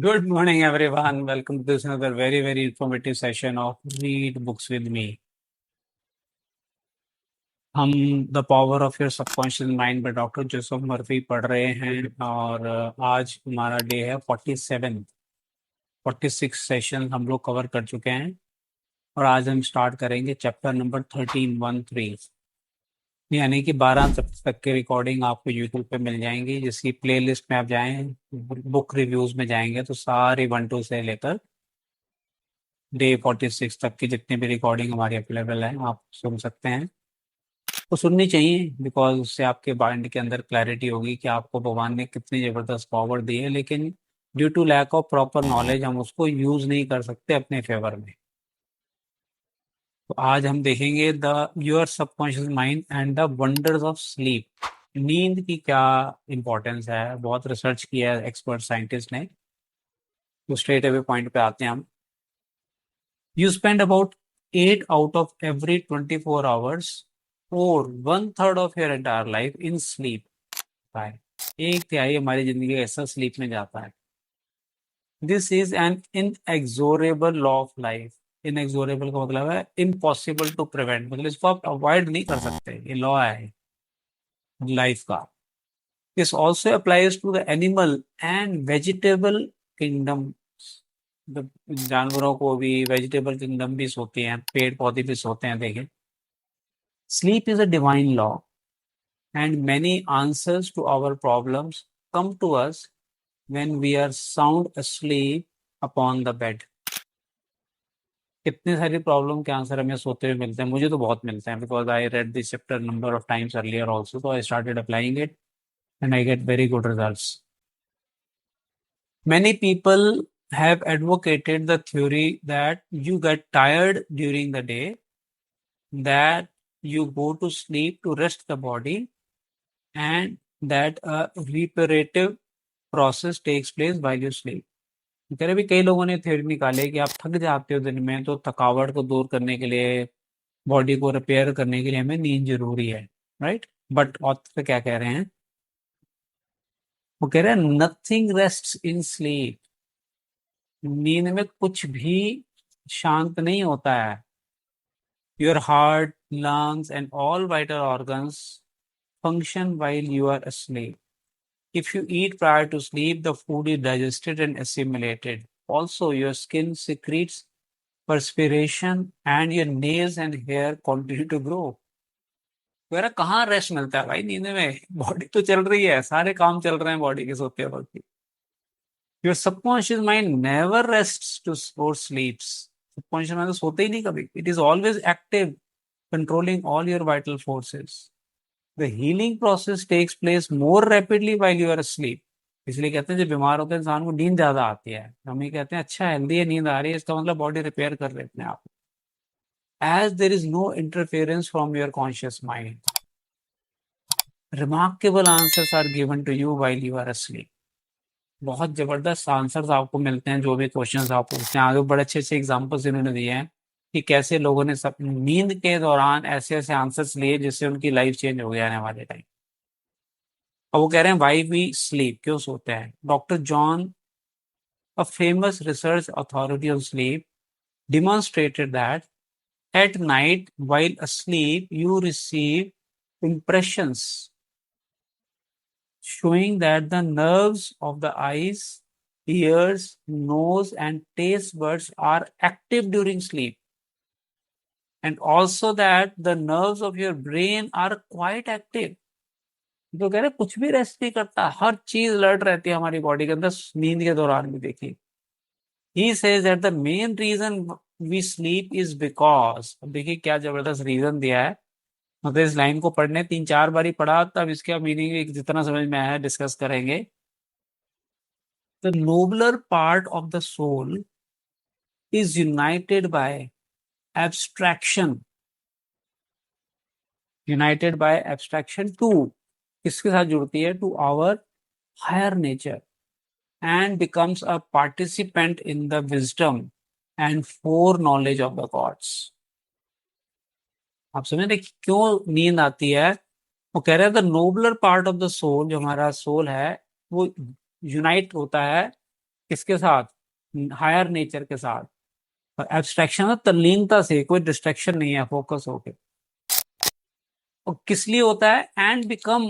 Good morning, everyone. Welcome to this another very informative session of Read Books with Me. हम the power of your subconscious mind by doctor Joseph Murphy पढ़ रहे हैं और आज हमारा day है 46 session हम लोग कवर कर चुके हैं और आज हम स्टार्ट करेंगे चैप्टर नंबर 13 यानी कि 12 तक की रिकॉर्डिंग आपको यूट्यूब पे मिल जाएंगी, जिसकी प्लेलिस्ट में आप जाएं, बुक रिव्यूज में जाएंगे तो सारी 1 2 से लेकर डे 46 तक की जितनी भी रिकॉर्डिंग हमारी अवेलेबल है आप सुन सकते हैं। तो सुननी चाहिए बिकॉज उससे आपके माइंड के अंदर क्लैरिटी होगी कि आपको भगवान ने कितनी जबरदस्त पावर दी है, लेकिन due to lack of proper knowledge हम उसको यूज नहीं कर सकते अपने फेवर में। तो आज हम देखेंगे the your subconscious mind and the wonders of sleep. नींद की क्या इंपॉर्टेंस है, बहुत रिसर्च किया है एक्सपर्ट साइंटिस्ट ने। तो स्ट्रेट अवे पॉइंट पे आते हैं हम। You spend about 8 out of every 24 hours or 1/3 of your entire life in sleep. है एक तिहाई हमारी जिंदगी का ऐसा स्लीप में जाता है। This is an inexorable law of life. Inexorable का मतलब है इम्पॉसिबल टू प्रिवेंट, मतलब इसको आप अवॉइड नहीं कर सकते, ये लॉ है लाइफ का। This also applies to the animal and vegetable kingdom. जानवरों को भी वेजिटेबल किंगडम भी सोते हैं, पेड़ पौधे भी सोते हैं। देखें, sleep is a divine law and many answers to our problems come to us when we are sound asleep upon the bed. कितने सारी प्रॉब्लम के आंसर हमें सोते हुए मिलते हैं, मुझे तो बहुत मिलते हैं because I read this chapter number of times earlier also, तो I started applying it and I get very good results. Many people have advocated the theory that you get tired during the day, that you go to sleep to rest the body, and that a reparative process takes place while you sleep. कह रहे भी कई लोगों ने theory निकाले कि आप थक जाते हो दिन में, तो थकावट को दूर करने के लिए, बॉडी को रिपेयर करने के लिए हमें नींद जरूरी है, राइट। बट ऑथर क्या कह रहे हैं, वो कह रहे हैं नथिंग रेस्ट्स इन स्लीप। नींद में कुछ भी शांत नहीं होता है। Your heart, lungs and all vital organs function while you are asleep. If you eat prior to sleep, the food is digested and assimilated. Also, your skin secretes perspiration and your nails and hair continue to grow. मेरा कहाँ rest मिलता है भाई नींद में? Body तो चल रही है, सारे काम चल रहे हैं बॉडी के सोते वक्त। Your subconscious mind never rests to or sleeps. Subconscious mind तो सोते ही नहीं कभी, it is always active, controlling all your vital forces. The healing process takes place more rapidly while you are asleep। इसलिए कहते हैं जब बीमार होते हैं इंसान को नींद ज्यादा आती है, हम ये कहते हैं अच्छा हेल्दी है, नींद आ रही है, इसका मतलब बॉडी रिपेयर कर रहे अपने आप। As there is no interference from your conscious mind, remarkable answers are given to you while you are asleep। बहुत जबरदस्त आंसर्स आपको मिलते हैं जो भी क्वेश्चंस आप पूछते हैं। आगे बड़े अच्छे अच्छे एग्जांपल्स इन्होंने दिए हैं कि कैसे लोगों ने सब नींद के दौरान ऐसे ऐसे आंसर्स लिए जिससे उनकी लाइफ चेंज हो गया आने वाले टाइम। अब वो कह रहे हैं वाई वी स्लीप, क्यों सोते हैं। Doctor John, a famous research authority on sleep, demonstrated that at night while asleep you receive impressions showing that the nerves of the eyes, ears, nose, and taste buds are active during sleep, and also that the nerves of your brain are quite active। तो कह रहे कुछ भी rest नहीं करता, हर चीज alert रहती है हमारी बॉडी के अंदर नींद के दौरान भी। देखिए, he says that the main reason we sleep is because, अब देखिए क्या जबरदस्त रीजन दिया है। मतलब इस लाइन को पढ़ने 3 4 बार ही पढ़ा, तब इसका मीनिंग जितना समझ में आया डिस्कस करेंगे। The nobler part of the soul is united by abstraction, united by abstraction to, किसके साथ जुड़ती है, to our higher nature, and becomes a participant in the wisdom and foreknowledge of the gods। आप समझ रहे क्यों नींद आती है? वो कह रहे हैं the nobler part of the soul, जो हमारा सोल है वो यूनाइट होता है किसके साथ? हायर नेचर के साथ। और एब्स्ट्रैक्शन तल्लीनता से, कोई डिस्ट्रैक्शन नहीं है, फोकस होके। और किस लिए होता है? And become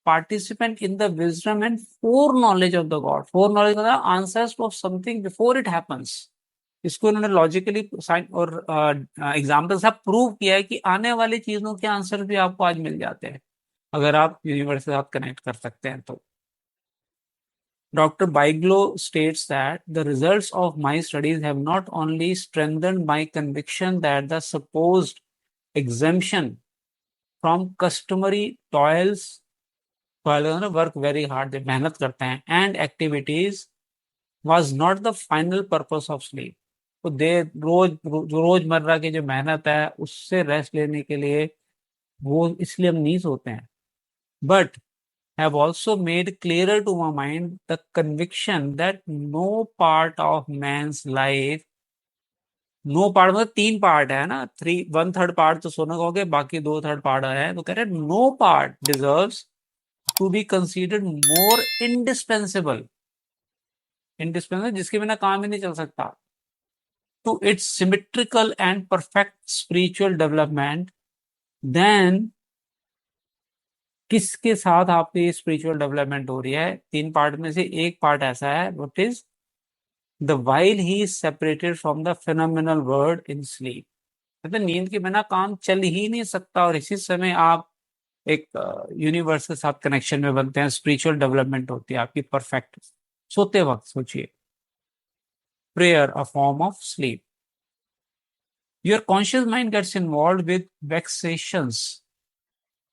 participant in the wisdom and foreknowledge of the god. Foreknowledge का answers of something before it happens. इसको इन्होंने लॉजिकली साइन और एग्जाम्पल से प्रूव किया है कि आने वाली चीजों के आंसर भी आपको आज मिल जाते हैं, अगर आप यूनिवर्स के साथ कनेक्ट कर सकते हैं तो। Dr. Baiglo states that the results of my studies have not only strengthened my conviction that the supposed exemption from customary toil work very hard, they मेहनत करते हैं, and activities was not the final purpose of sleep. तो दे रोजमर्रा की जो मेहनत है उससे रेस्ट लेने के लिए वो इसलिए हम नहीं सोते हैं, but have also made clearer to my mind the conviction that no part of man's life, no part मतलब तीन पार्ट है ना, थ्री वन थर्ड पार्ट तो सोने का हो गया, बाकी दो थर्ड पार्ट है, तो कह रहे no part deserves to be considered more indispensable, indispensable जिसके बिना काम ही नहीं चल सकता, to its symmetrical and perfect spiritual development than. किसके साथ आपकी स्पिरिचुअल डेवलपमेंट हो रही है? तीन पार्ट में से एक पार्ट ऐसा है, what is the while he is separated from the phenomenal world in sleep. मतलब नींद के बिना काम चल ही नहीं सकता, और इसी समय आप एक यूनिवर्स के साथ कनेक्शन में बनते हैं, स्पिरिचुअल डेवलपमेंट होती है आपकी परफेक्ट। सोते वक्त सोचिए, prayer a form of sleep. Your conscious mind gets involve with vexations,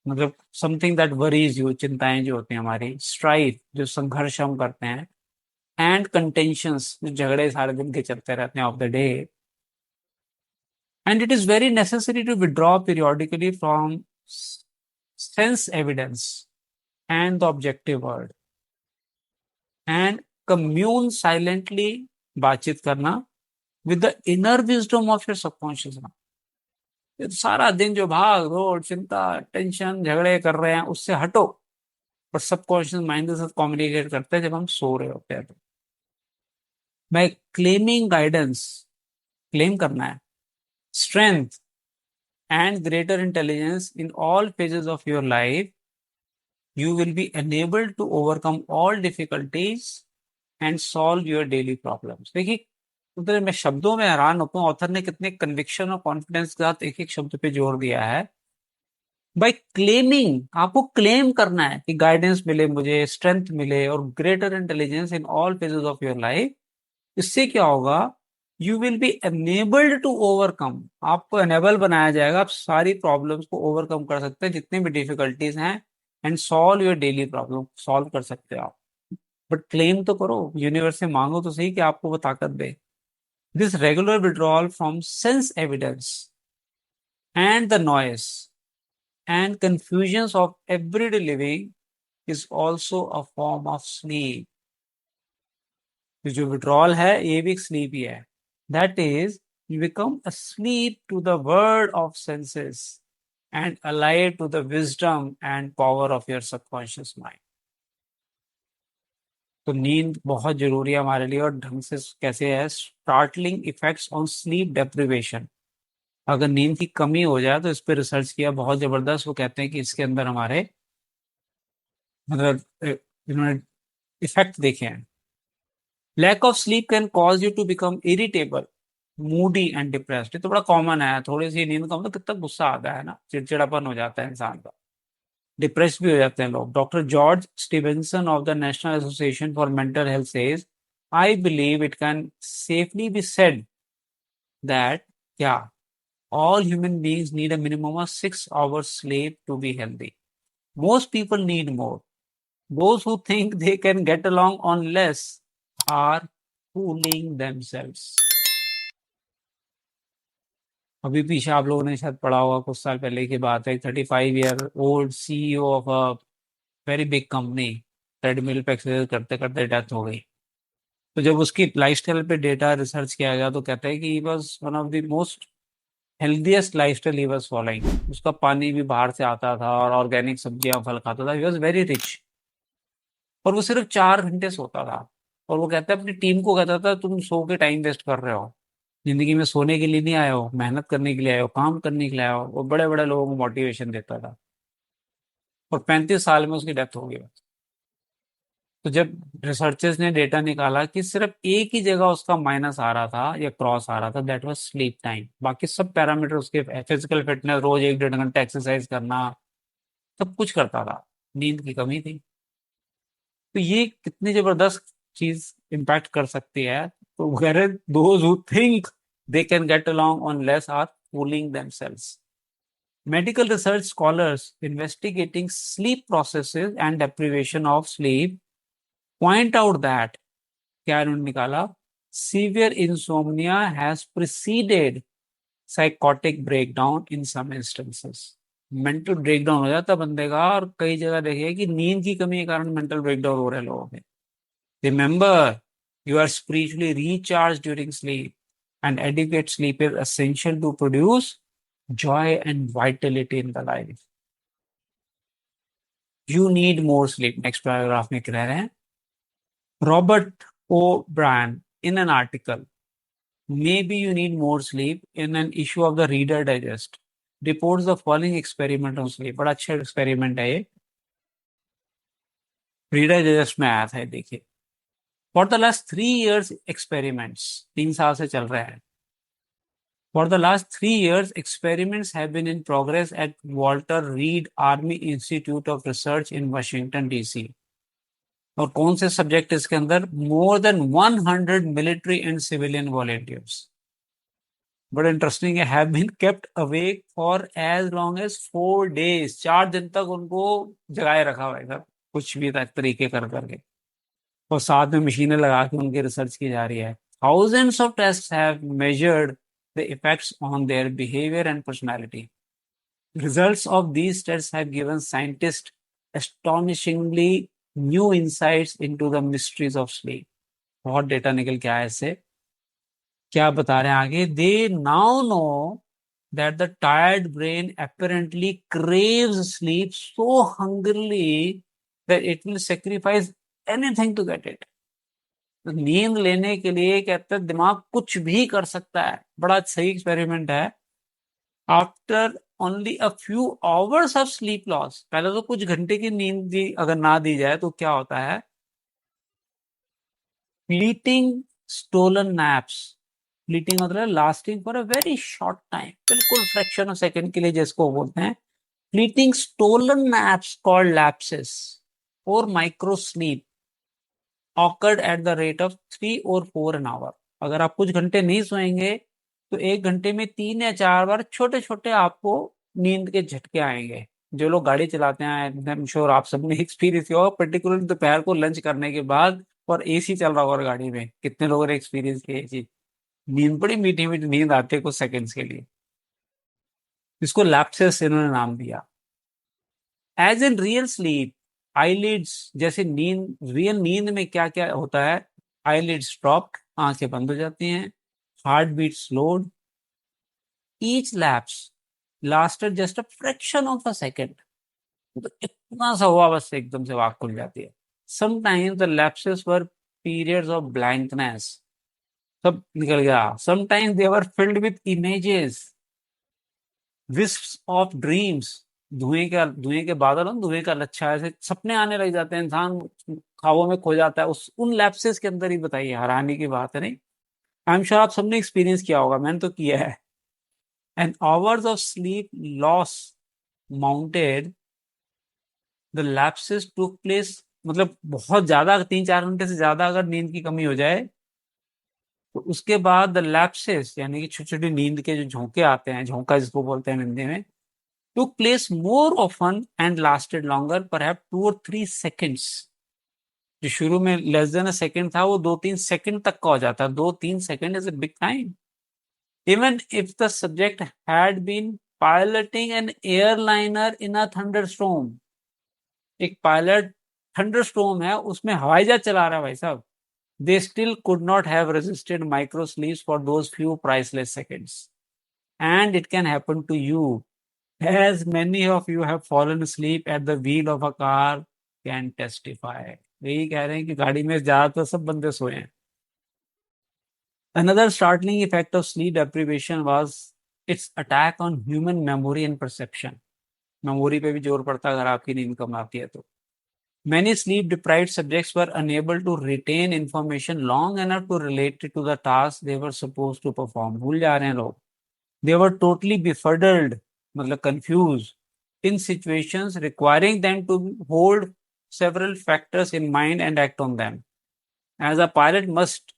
मतलब समथिंग दैट वरीज यू, चिंताएं जो होती हैं हमारी, स्ट्राइफ जो संघर्ष हम करते हैं, एंड कंटेंशंस जो झगड़े सारे दिन के चलते रहते हैं of the day. And it is very necessary to withdraw periodically from sense evidence and the objective world and commune silently, बातचीत करना with the inner wisdom of your subconscious mind. ये तो सारा दिन जो भाग दौड़, चिंता, टेंशन, झगड़े कर रहे हैं, उससे हटो और सबकॉन्शियस माइंड के साथ कम्युनिकेट करते हैं जब हम सो रहे होते हैं। तो बाय क्लेमिंग गाइडेंस, क्लेम करना है strength and greater intelligence in all phases of your life, you will be enabled to overcome all difficulties and solve your daily problems. देखिए, तो मैं शब्दों में हैरान होता हूँ, ऑथर ने कितने कन्विक्शन और कॉन्फिडेंस के साथ एक एक शब्द पे जोर दिया है। बाय क्लेमिंग, आपको क्लेम करना है कि गाइडेंस मिले मुझे, स्ट्रेंथ मिले और greater intelligence in all phases of your life. इससे क्या होगा? You will be enabled to overcome, आपको एनेबल बनाया जाएगा, आप सारी प्रॉब्लम्स को ओवरकम कर सकते हैं जितनी भी डिफिकल्टीज हैं, and solve your daily problem, solve कर सकते हो आप। बट क्लेम तो करो, यूनिवर्स से मांगो तो सही कि आपको वो ताकत दे। This regular withdrawal from sense evidence and the noise and confusions of everyday living is also a form of sleep। जो withdrawal है ये भी एक sleep ही है। That is, you become asleep to the world of senses and alive to the wisdom and power of your subconscious mind। तो नींद बहुत जरूरी है हमारे लिए, और ढंग से कैसे है? Startling effects on sleep deprivation. अगर नींद की कमी हो जाए तो इस पर रिसर्च किया बहुत जबरदस्त, वो कहते हैं कि इसके अंदर हमारे मतलब इन्होंने इफेक्ट देखे हैं। Lack of sleep can cause you to become irritable, moody and depressed. ये तो बड़ा कॉमन है, थोड़ी सी नींद कम तो कितना गुस्सा आता है ना, चिड़चिड़ापन हो जाता है इंसान का, डिप्रेस भी हो जाते हैं लोग। Doctor George Stevenson of the national association for mental health says, I believe it can safely be said that क्या all human beings need a minimum of 6 hours sleep to be healthy. Most people need more. Those who think they can get along on less are fooling themselves। अभी पीछे आप लोगों ने शायद पढ़ा होगा, कुछ साल पहले की बात है, 35 year old CEO of a very big company treadmill पे एक्सरसाइज करते करते डेथ हो गई। तो जब उसकी लाइफस्टाइल पे डेटा रिसर्च किया गया तो कहता है कि he was one of the most healthiest lifestyle he was following. उसका पानी भी बाहर से आता था और ऑर्गेनिक सब्जियां फल खाता था, ही वाज वेरी रिच, और वो सिर्फ 4 घंटे सोता था। और वो कहता है अपनी टीम को कहता था तुम सो के टाइम वेस्ट कर रहे हो, जिंदगी में सोने के लिए नहीं आए हो, मेहनत करने के लिए आए हो, काम करने के लिए आए हो। वो बड़े बड़े लोगों को मोटिवेशन देता था। और 35 साल में उसकी डेथ हो गई। तो जब रिसर्चर्स ने डेटा निकाला कि सिर्फ एक ही जगह उसका माइनस आ रहा था या क्रॉस आ रहा था, दैट वाज स्लीप टाइम। बाकी सब पैरामीटर उसके, फिजिकल फिटनेस, रोज 1 डेढ़ घंटा एक्सरसाइज करना, सब कुछ करता था, नींद की कमी थी। तो ये कितनी जबरदस्त चीज इम्पैक्ट कर सकती है। तो whereas those who think they can get along on less are fooling themselves. Medical research scholars investigating sleep processes and deprivation of sleep point out that, क्या इन्होंने निकाला, severe insomnia has preceded psychotic breakdown in some instances. Mental breakdown हो जाता बंदे का, और कई जगह देखिए कि नींद की कमी के कारण मेंटल ब्रेकडाउन हो रहे हैं लोगों में। Remember, you are spiritually recharged during sleep, and adequate sleep is essential to produce joy and vitality in the life. You need more sleep. Next paragraph में कह रहे हैं, Robert O. Brand in an article, maybe you need more sleep, in an issue of the Reader Digest, reports the following experiment on sleep. बड़ा अच्छा experiment है ये, reader digest में आया था ये, देखिए। For the last 3 years experiments, 3 साल से चल रहे हैं। For the last 3 years, experiments have been in progress at Walter Reed Army Institute of Research in Washington, D.C. और कौन से सब्जेक्ट इसके अंदर, more than 100 military and civilian volunteers. बड़ा इंटरेस्टिंग है, have been kept awake for as long as 4 days, 4 दिन तक उनको जगाए रखा हुआ है सर, कुछ भी तरीके कर करके। और साथ में मशीनें लगा के उनकी रिसर्च की जा रही है। Thousands of tests have measured the effects on their behavior and personality. Results of these tests have given scientists astonishingly new insights into the mysteries of sleep. बहुत डेटा निकल के आया इससे। क्या बता रहे हैं आगे, they now know that the tired brain apparently craves sleep so hungrily that it will sacrifice anything to get it. तो नींद लेने के लिए कहते हैं दिमाग कुछ भी कर सकता है। बड़ा सही एक्सपेरिमेंट है। After only a few hours of sleep loss, पहले तो कुछ घंटे की नींद दी अगर ना दी जाए तो क्या होता है, फ्लीटिंग स्टोलन नैप्स। फ्लीटिंग मतलब lasting for a very short time, बिल्कुल फ्रैक्शन ऑफ सेकंड के लिए जिसको बोलते हैं। Fleeting stolen naps called lapses और micro sleep occurred at the rate of 3 or 4 an hour। अगर आप कुछ घंटे नहीं सोएंगे तो 1 घंटे में 3 या 4 बार छोटे छोटे आपको नींद के झटके आएंगे। जो लोग गाड़ी चलाते हैं, आई एम श्योर आप सबने एक्सपीरियंस किया होगा, पर्टिकुलरली दोपहर को लंच करने के बाद, और एसी चल रहा होगा गाड़ी में, कितने लोगों ने एक्सपीरियंस किया ये चीज। नींद, बड़ी मीठी मीठी नींद आती है कुछ सेकंड्स के लिए, इसको लैप्सेस इन्होंने नाम दिया। As in real sleep, eyelids, जैसे नींद, रियल नींद में क्या क्या होता है, आईलिड्स ड्रॉप्ड, आंखें बंद हो जाती हैं, heart beat slowed, each lapse lasted just a fraction of a second. तो इतना सा हुआ बस एकदम से आँख खुल जाती है। Sometimes the lapses were periods of blankness, सब निकल गया। Sometimes they were filled with images, wisps of dreams, धुएं के बादल, और धुएं का लच्छा, ऐसे सपने आने लग जाते हैं, इंसान ख्वाबों में खो जाता है उस उन लैप्सेस के अंदर ही। बताइए, हैरानी की बात है नहीं? आई एम श्योर आप सबने एक्सपीरियंस किया होगा, मैंने तो किया है। And hours of sleep loss mounted, the lapses took place, मतलब बहुत ज्यादा, 3-4 घंटे से ज्यादा अगर नींद की कमी हो जाए तो उसके बाद द लैप्सेस, यानी कि छोटी छोटी नींद के जो झोंके आते हैं, झोंका जिसको बोलते हैं हिंदी में, took place more often and lasted longer, perhaps 2 or 3 seconds। जो शुरू में लेस देन अ सेकंड था, वो 2-3 सेकंड तक का हो जाता है। 2-3 second is a big time. Even if the subject had been piloting an airliner in a thunderstorm, एक पायलट थंडरस्टॉर्म है उसमें हवाई जहाज चला रहा है भाई साहब, they still could not have resisted micro sleeps for those few priceless seconds। And it can happen to you, as many of you have fallen asleep at the wheel of a car can testify। यही कह रहे हैं कि गाड़ी में ज्यादातर सब बंदे सोए हैं। Another startling effect of sleep deprivation was its attack on human memory and perception. Memory पे भी जोर पड़ता है अगर आपकी नींद कम आती है तो। Many sleep deprived subjects were unable to retain information long enough to relate it to the task they were supposed to perform. भूल जा रहे हैं लोग। They were totally befuddled, मतलब confused, in situations requiring them to hold several factors in mind and act on them. As a pilot must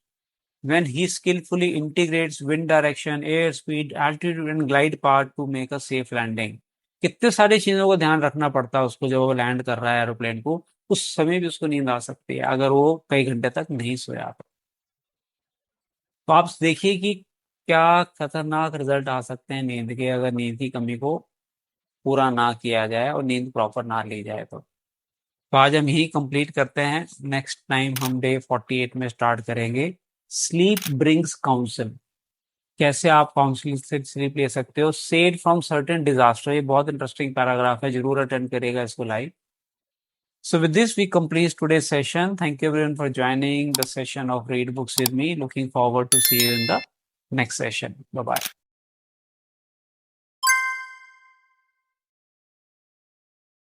when he skillfully integrates wind direction, air speed, altitude and glide path to make a safe landing. कितने सारी चीजों को ध्यान रखना पड़ता है उसको जब वो लैंड कर रहा है एरोप्लेन को। उस समय भी उसको नींद आ सकती है अगर वो कई घंटे तक नहीं सोया तो आप देखिए कि क्या खतरनाक रिजल्ट आ सकते हैं नींद के अगर नींद की कमी को पूरा ना किया जाए और नींद प्रॉपर ना ली जाए तो आज हम यही कंप्लीट करते हैं। नेक्स्ट टाइम हम डे 48 में स्टार्ट करेंगे स्लीप ब्रिंग्स काउंसिल। कैसे आप काउंसलिंग से स्लीप ले सकते हो सेव फ्रॉम सर्टेन डिजास्टर। ये बहुत इंटरेस्टिंग पैराग्राफ है, जरूर अटेंड करेगा इसको live. So with this, we complete today's session. Thank you everyone for joining the session of Read Books with me. Looking forward to see you in the next session. Bye bye.